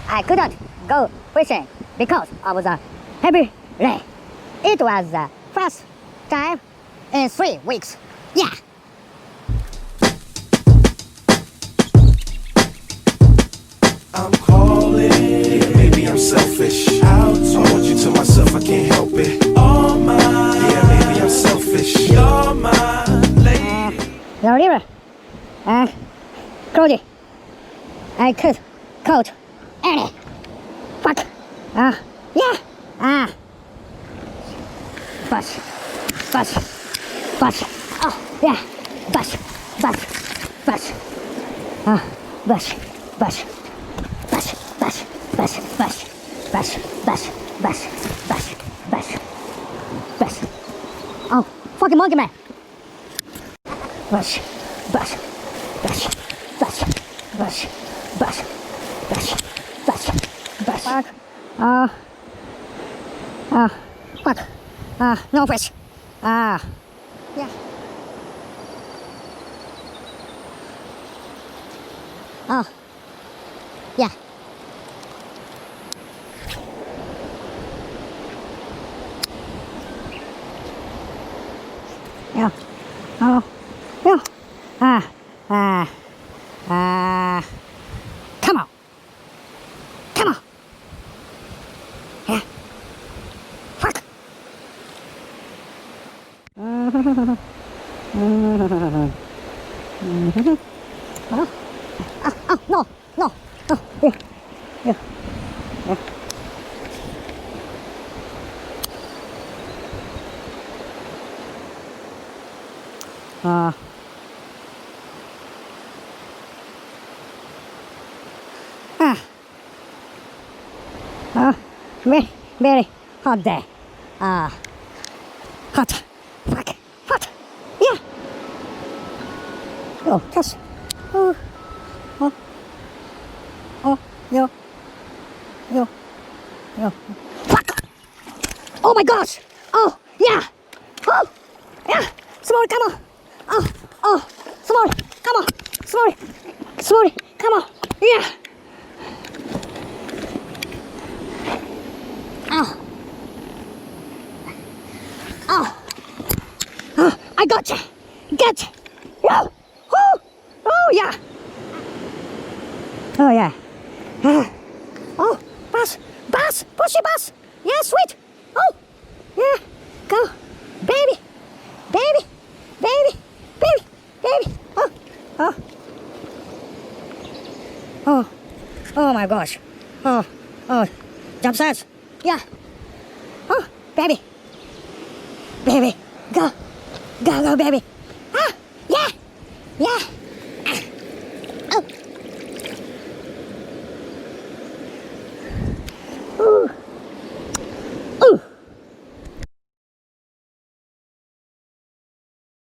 I couldn't go fishing because of the heavy rain. It was the first time in 3 weeks. Yeah. I'm calling, yeah, maybe I'm selfish. I want you to myself, I can't help it. All mine, yeah, maybe I'm selfish. You're my lady. The river cloudy. I could caught any. Fuck. Yeah. Bus. Oh, yeah. Bus. Bus. Oh, fucking monkey man. Bus. Fuck. Fuck. No fish. Yeah. Oh. Yeah. Yeah. Oh. Yeah. Come on. Yeah. Fuck. Oh. No. Oh, yeah. Very hot day. Hot. Fuck. Hot. Yeah. Oh, gosh. Oh. Yo. Fuck. Oh my gosh. Oh, yeah. Oh, yeah. Smallie, come on. Oh. Smallie, come on. Smallie, come on. Yeah. Oh, I got you. Get. Yeah. Oh, yeah. Oh, yeah. Oh, bass. Pushy bass. Yeah, sweet. Oh, yeah. Go. Baby. Oh my gosh. Oh. Jump size. Yeah. Oh, baby. Go, baby. Yeah.